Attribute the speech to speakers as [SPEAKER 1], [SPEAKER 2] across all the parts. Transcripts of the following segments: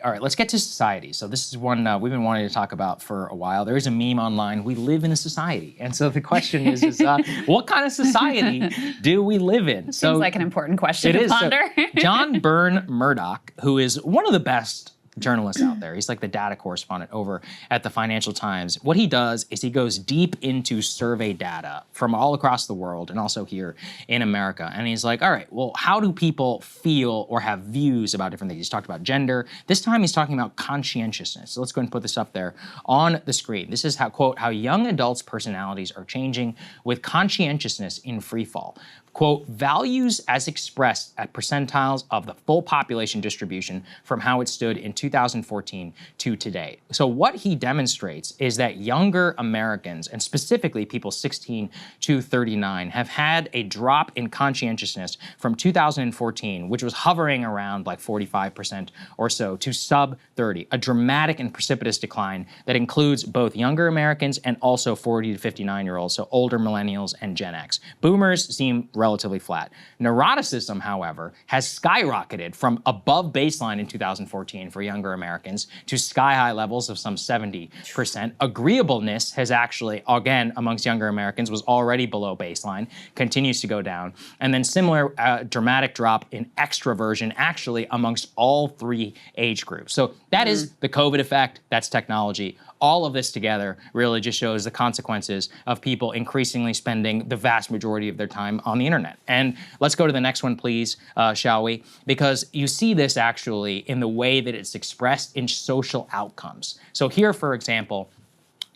[SPEAKER 1] All right, let's get to society. So this is one we've been wanting to talk about for a while. There is a meme online, we live in a society. And so the question is what kind of society do we live in?
[SPEAKER 2] Seems like an important question to ponder.
[SPEAKER 1] So John Byrne Murdoch, who is one of the best journalists out there. He's like the data correspondent over at the Financial Times. What he does is he goes deep into survey data from all across the world and also here in America. And he's like, all right, well, how do people feel or have views about different things? He's talked about gender. This time he's talking about conscientiousness. So let's go ahead and put this up there on the screen. This is how, quote, how young adults' personalities are changing with conscientiousness in free fall. Quote, values as expressed at percentiles of the full population distribution from how it stood in 2014 to today. So what he demonstrates is that younger Americans, and specifically people 16 to 39, have had a drop in conscientiousness from 2014, which was hovering around like 45% or so, to sub 30, a dramatic and precipitous decline that includes both younger Americans and also 40 to 59-year-olds, so older millennials and Gen X. Boomers seem relatively flat. Neuroticism, however, has skyrocketed from above baseline in 2014 for younger Americans to sky-high levels of some 70%. Agreeableness has actually, again, amongst younger Americans, was already below baseline, continues to go down. And then similar dramatic drop in extroversion, actually, amongst all three age groups. So that is the COVID effect, that's technology. All of this together really just shows the consequences of people increasingly spending the vast majority of their time on the internet. And let's go to the next one, please, shall we? Because you see this actually in the way that it's expressed in social outcomes. So here, for example,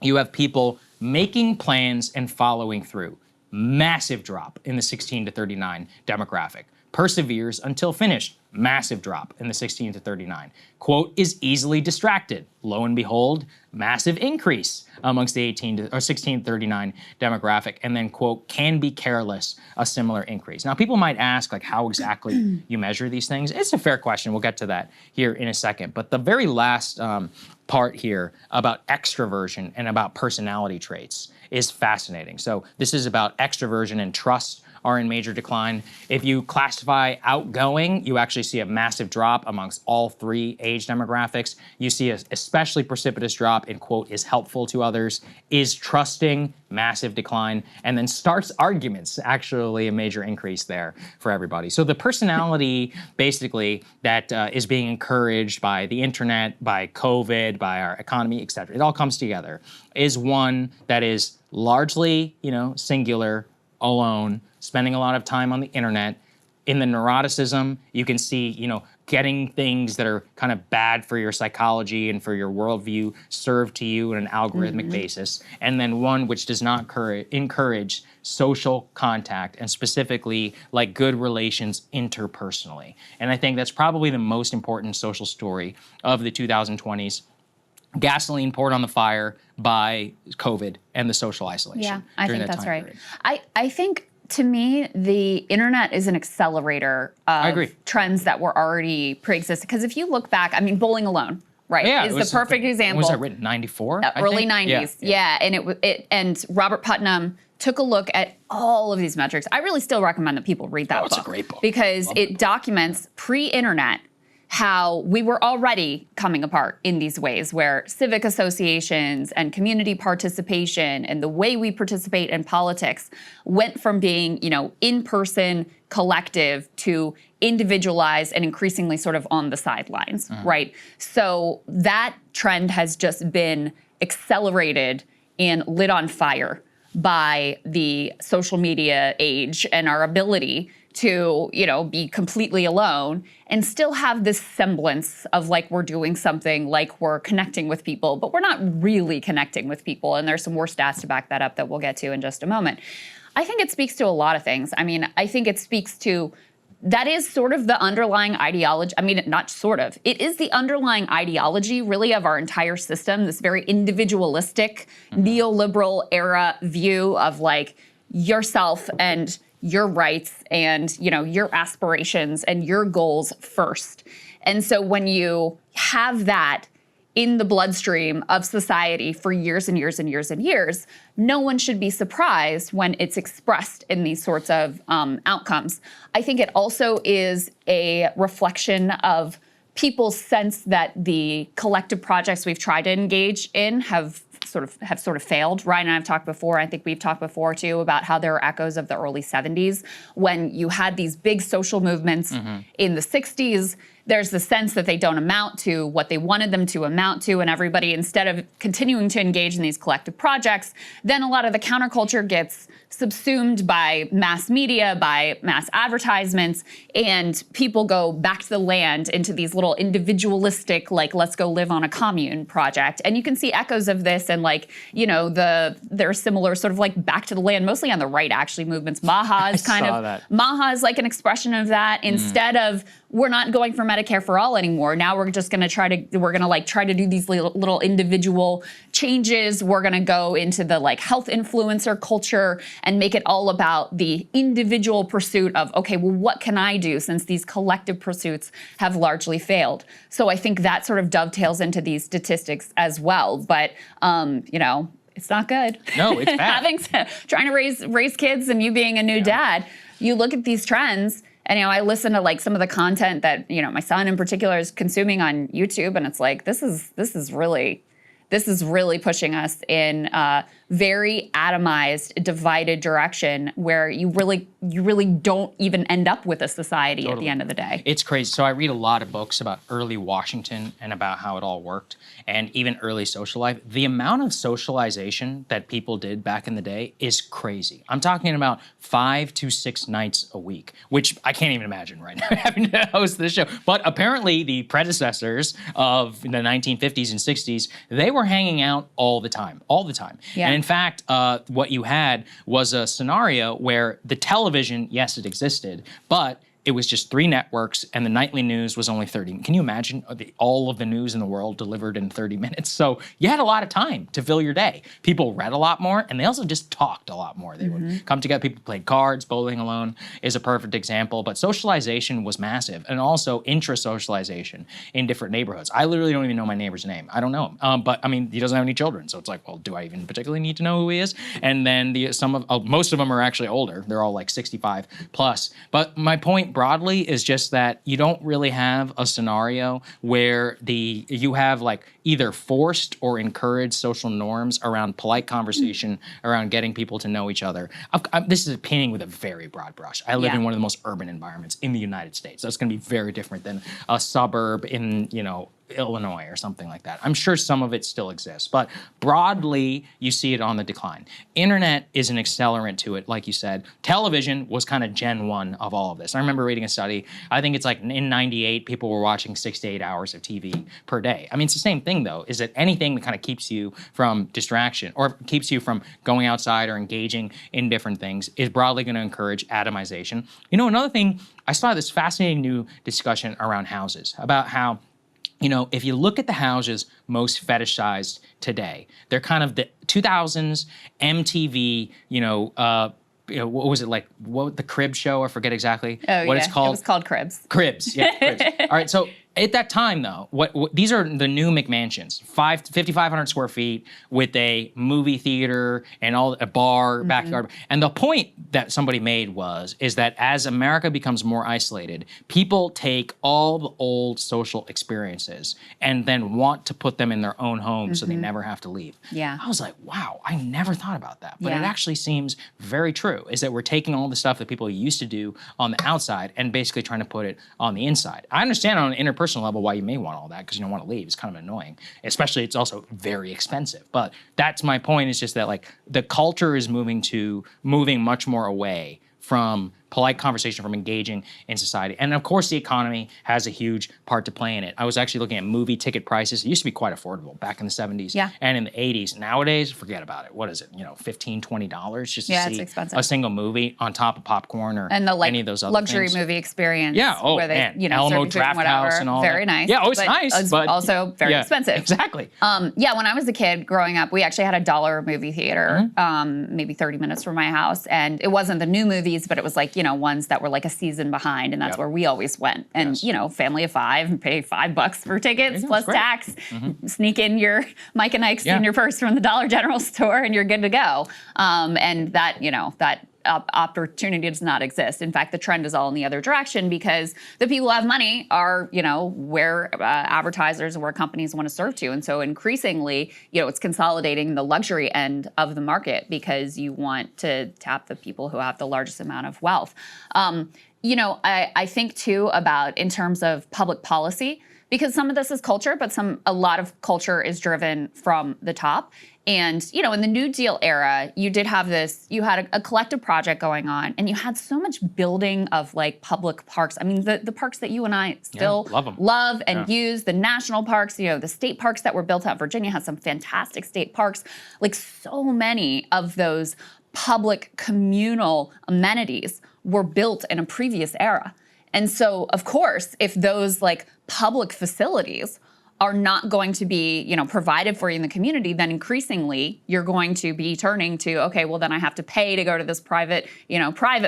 [SPEAKER 1] you have people making plans and following through. Massive drop in the 16 to 39 demographic. Perseveres until finished. Massive drop in the 16 to 39. Quote, is easily distracted. Lo and behold, massive increase amongst the 16 to 39 demographic. And then, quote, can be careless, a similar increase. Now, people might ask, like, how exactly you measure these things. It's a fair question. We'll get to that here in a second. But the very last part here about extroversion and about personality traits is fascinating. So this is about extroversion and trust are in major decline. If you classify outgoing, you actually see a massive drop amongst all three age demographics. You see a especially precipitous drop in, quote, is helpful to others, is trusting, massive decline, and then starts arguments, actually a major increase there for everybody. So the personality, basically, that is being encouraged by the internet, by COVID, by our economy, et cetera, it all comes together, is one that is largely, singular, alone, spending a lot of time on the internet. In the neuroticism, you can see, getting things that are kind of bad for your psychology and for your worldview served to you on an algorithmic basis. And then one which does not encourage social contact and specifically like good relations interpersonally. And I think that's probably the most important social story of the 2020s. Gasoline poured on the fire by COVID and the social isolation.
[SPEAKER 2] Yeah, I think that's right. I think, to me, the internet is an accelerator of trends that were already pre-existing. Because if you look back, bowling alone, right, is the perfect example.
[SPEAKER 1] Was that written, 94?
[SPEAKER 2] Early 90s, yeah. And Robert Putnam took a look at all of these metrics. I really still recommend that people read that book.
[SPEAKER 1] It's a great book.
[SPEAKER 2] Because it documents pre-internet how we were already coming apart in these ways where civic associations and community participation and the way we participate in politics went from being, in-person, collective to individualized and increasingly sort of on the sidelines, right? So that trend has just been accelerated and lit on fire by the social media age and our ability to, be completely alone and still have this semblance of like we're doing something, like we're connecting with people, but we're not really connecting with people. And there's some more stats to back that up that we'll get to in just a moment. I think it speaks to a lot of things. I think it speaks to, that is sort of the underlying ideology. Not sort of. It is the underlying ideology, really, of our entire system, this very individualistic, neoliberal era view of like yourself and your rights and, your aspirations and your goals first. And so when you have that in the bloodstream of society for years and years and years and years, no one should be surprised when it's expressed in these sorts of outcomes. I think it also is a reflection of people sense that the collective projects we've tried to engage in have sort of failed. Ryan and I have talked before, I think we've talked before too, about how there are echoes of the early 70s when you had these big social movements in the 60s. There's the sense that they don't amount to what they wanted them to amount to, and everybody, instead of continuing to engage in these collective projects, then a lot of the counterculture gets subsumed by mass media, by mass advertisements, and people go back to the land into these little individualistic, like, let's go live on a commune project. And you can see echoes of this and, like, you know, there are similar sort of like back to the land, mostly on the right, actually, movements. Maha is Maha is like an expression of that. Instead of, we're not going for Medicare for all anymore. Now we're just going to try to do these little individual changes. We're going to go into the like health influencer culture and make it all about the individual pursuit of, okay, well, what can I do since these collective pursuits have largely failed? So I think that sort of dovetails into these statistics as well. But, you know, it's not good.
[SPEAKER 1] No, it's bad.
[SPEAKER 2] Trying to raise kids and you being a new dad, you look at these trends. And, you know, I listen to like some of the content that, you know, my son in particular is consuming on YouTube, and it's like, this is really pushing us in a very atomized, divided direction where you really don't even end up with a society at the end of the day.
[SPEAKER 1] It's crazy. So I read a lot of books about early Washington and about how it all worked, and even early social life. The amount of socialization that people did back in the day is crazy. I'm talking about 5 to 6 nights a week, which I can't even imagine right now having to host this show. But apparently the predecessors of the 1950s and 60s, they were hanging out all the time.
[SPEAKER 2] Yeah.
[SPEAKER 1] And in fact, what you had was a scenario where the television, yes, it existed, but it was just 3 networks, and the nightly news was only 30. Can you imagine all of the news in the world delivered in 30 minutes? So you had a lot of time to fill your day. People read a lot more, and they also just talked a lot more. They would come together. People played cards. Bowling alone is a perfect example. But socialization was massive, and also intra-socialization in different neighborhoods. I literally don't even know my neighbor's name. I don't know him. But, I mean, he doesn't have any children, so it's like, well, do I even particularly need to know who he is? And then most of them are actually older. They're all like 65 plus. But my point broadly is just that you don't really have a scenario where you have like either forced or encouraged social norms around polite conversation, around getting people to know each other. This is painting with a very broad brush. I live in one of the most urban environments in the United States. That's going to be very different than a suburb in, you know, Illinois or something like that. I'm sure some of it still exists, but broadly, you see it on the decline. Internet is an accelerant to it, like you said. Television was kind of Gen 1 of all of this. I remember reading a study, I think it's like in 98, people were watching 6 to 8 hours of TV per day. I mean, it's the same thing though, is that anything that kind of keeps you from distraction or keeps you from going outside or engaging in different things is broadly going to encourage atomization. You know, another thing, I saw this fascinating new discussion around houses, about how, you know, if you look at the houses most fetishized today, they're kind of the 2000s MTV, what was it like? What the Cribs show? I forget exactly what it's called.
[SPEAKER 2] It was called Cribs.
[SPEAKER 1] Cribs, yeah, Cribs. All right, so at that time, though, what these are the new McMansions, 5,500 square feet with a movie theater and a bar, backyard. And the point that somebody made is that as America becomes more isolated, people take all the old social experiences and then want to put them in their own homes so they never have to leave.
[SPEAKER 2] Yeah.
[SPEAKER 1] I was like, wow, I never thought about that. But it actually seems very true, is that we're taking all the stuff that people used to do on the outside and basically trying to put it on the inside. I understand on an interpersonal level why you may want all that, because you don't want to leave. It's kind of annoying. Especially, it's also very expensive. But that's my point, is just that like the culture is moving much more away from polite conversation, from engaging in society. And of course, the economy has a huge part to play in it. I was actually looking at movie ticket prices. It used to be quite affordable back in the 70s and in the 80s. Nowadays, forget about it. What is it? $15, $20 just to see a single movie on top of popcorn or any of those other
[SPEAKER 2] luxury
[SPEAKER 1] things.
[SPEAKER 2] movie experience.
[SPEAKER 1] Yeah,
[SPEAKER 2] where they,
[SPEAKER 1] Alamo Draft House and all
[SPEAKER 2] very
[SPEAKER 1] that.
[SPEAKER 2] nice.
[SPEAKER 1] Yeah, it's nice, but
[SPEAKER 2] also very expensive.
[SPEAKER 1] Exactly.
[SPEAKER 2] When I was a kid growing up, we actually had a dollar movie theater, maybe 30 minutes from my house. And it wasn't the new movies, but it was like, ones that were like a season behind, and that's where we always went. And family of 5 and pay $5 for tickets plus tax. Sneak in your Mike and Ike's in your purse from the Dollar General store, and you're good to go. And that opportunity does not exist. In fact, the trend is all in the other direction because the people who have money are, where advertisers and where companies want to serve to. And so increasingly, it's consolidating the luxury end of the market because you want to tap the people who have the largest amount of wealth. I think too about in terms of public policy, because some of this is culture, but a lot of culture is driven from the top. And, in the New Deal era, you had a collective project going on, and you had so much building of like public parks. I mean, the parks that you and I still love and use, the national parks, the state parks that were built out. Virginia has some fantastic state parks. Like so many of those public communal amenities were built in a previous era. And so, of course, if those like public facilities are not going to be, provided for you in the community, then increasingly you're going to be turning to, okay, well then I have to pay to go to this private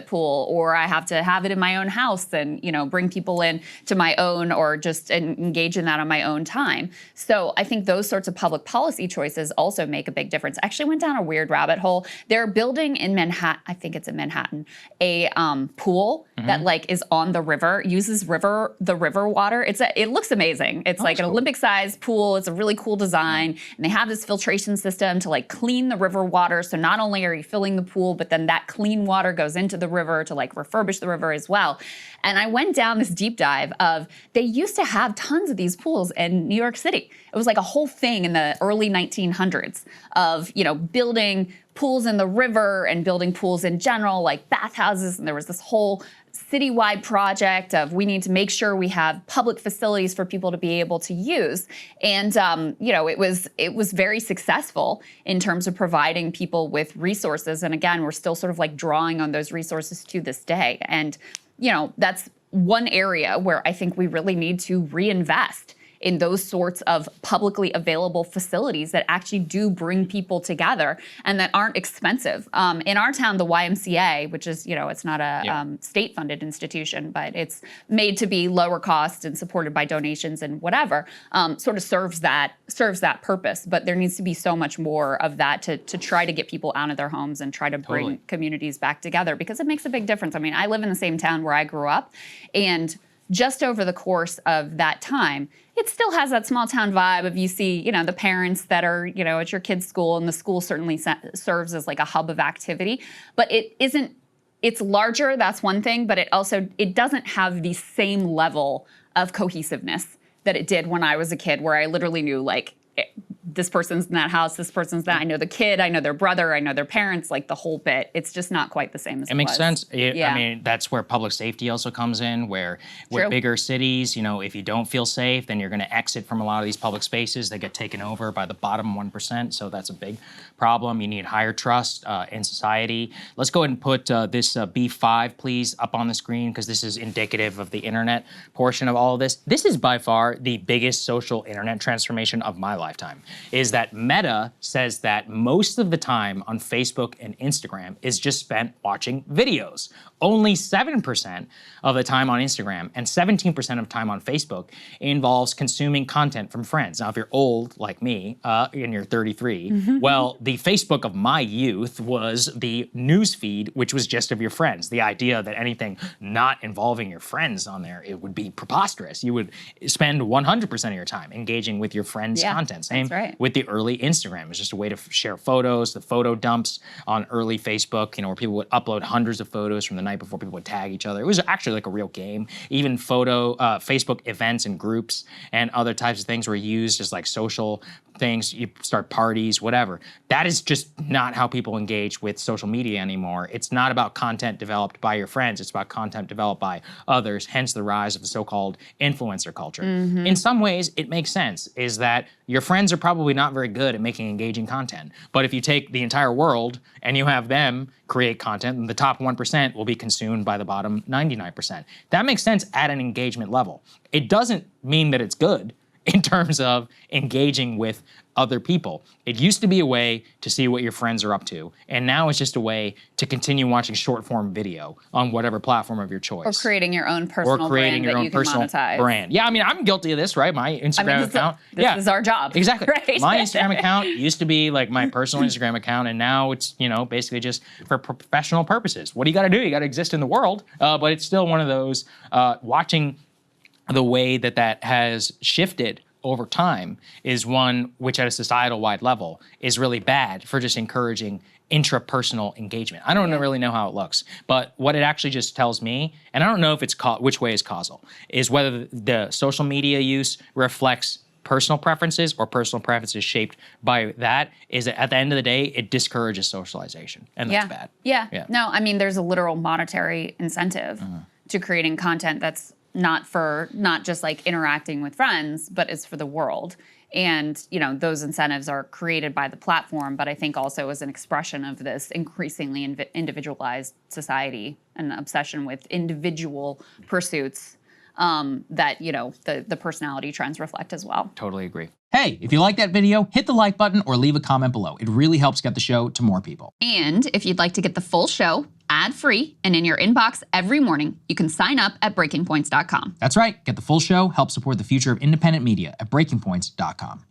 [SPEAKER 2] pool, or I have to have it in my own house and, bring people in to my own, or just engage in that on my own time. So I think those sorts of public policy choices also make a big difference. I actually went down a weird rabbit hole. They're building in Manhattan, I think it's in Manhattan, a pool that like is on the river, uses the river water. It looks amazing. It's like an Olympic-sized pool. It's a really cool design, and they have this filtration system to like clean the river water. So not only are you filling the pool, but then that clean water goes into the river to like refurbish the river as well. And I went down this deep dive of they used to have tons of these pools in New York City. It was like a whole thing in the early 1900s of building pools in the river and building pools in general, like bathhouses. And there was this whole citywide project of we need to make sure we have public facilities for people to be able to use. And, it was very successful in terms of providing people with resources. And again, we're still sort of like drawing on those resources to this day. And, that's one area where I think we really need to reinvest in those sorts of publicly available facilities that actually do bring people together and that aren't expensive. In our town, the YMCA, which is, it's not a state-funded institution, but it's made to be lower cost and supported by donations and whatever, sort of serves that purpose. But there needs to be so much more of that to try to get people out of their homes and try to bring communities back together, because it makes a big difference. I mean, I live in the same town where I grew up, and just over the course of that time, it still has that small town vibe of you see, the parents that are, at your kid's school, and the school certainly serves as like a hub of activity. But it's larger, that's one thing, but it doesn't have the same level of cohesiveness that it did when I was a kid, where I literally knew like, this person's in that house, this person's that. I know the kid, I know their brother, I know their parents, like the whole bit. It's just not quite the same as it was.
[SPEAKER 1] It makes sense. I mean, that's where public safety also comes in, where bigger cities, if you don't feel safe, then you're going to exit from a lot of these public spaces. They get taken over by the bottom 1%, so that's a big problem. You need higher trust in society. Let's go ahead and put this B5, please, up on the screen, because this is indicative of the internet portion of all of this. This is by far the biggest social internet transformation of my lifetime, is that Meta says that most of the time on Facebook and Instagram is just spent watching videos. Only 7% of the time on Instagram and 17% of time on Facebook involves consuming content from friends. Now, if you're old like me and you're 33, well, the Facebook of my youth was the news feed, which was just of your friends. The idea that anything not involving your friends on there, it would be preposterous. You would spend 100% of your time engaging with your friends' content. Same with the early Instagram. It was just a way to share photos, the photo dumps on early Facebook, where people would upload hundreds of photos from the night before, people would tag each other. It was actually like a real game. Even Facebook events and groups and other types of things were used as like social things. You start parties, whatever. That is just not how people engage with social media anymore. It's not about content developed by your friends. It's about content developed by others, hence the rise of the so-called influencer culture. In some ways, it makes sense, is that your friends are probably not very good at making engaging content. But if you take the entire world and you have them create content, then the top 1% will be consumed by the bottom 99%. That makes sense at an engagement level. It doesn't mean that it's good. in terms of engaging with other people. It used to be a way to see what your friends are up to, and now it's just a way to continue watching short form video on whatever platform of your choice.
[SPEAKER 2] Or creating your own personal brand that you can monetize.
[SPEAKER 1] Brand. Yeah, I mean, I'm guilty of this, right? My Instagram account.
[SPEAKER 2] This is our job.
[SPEAKER 1] Exactly.
[SPEAKER 2] Right?
[SPEAKER 1] My Instagram account used to be like my personal Instagram account, and now it's, basically just for professional purposes. What do you got to do? You got to exist in the world, but it's still one of those, watching the way that has shifted over time is one which at a societal-wide level is really bad for just encouraging intrapersonal engagement. I don't really know how it looks, but what it actually just tells me, and I don't know if it's which way is causal, is whether the social media use reflects personal preferences or personal preferences shaped by that, is that at the end of the day, it discourages socialization, and that's bad.
[SPEAKER 2] Yeah. No, I mean, there's a literal monetary incentive to creating content that's not just like interacting with friends, but is for the world. And, those incentives are created by the platform, but I think also as an expression of this increasingly individualized society and obsession with individual pursuits that, the personality trends reflect as well.
[SPEAKER 1] Totally agree.
[SPEAKER 3] Hey, if you like that video, hit the like button or leave a comment below. It really helps get the show to more people.
[SPEAKER 2] And if you'd like to get the full show ad-free and in your inbox every morning, you can sign up at breakingpoints.com.
[SPEAKER 3] That's right. Get the full show, help support the future of independent media at breakingpoints.com.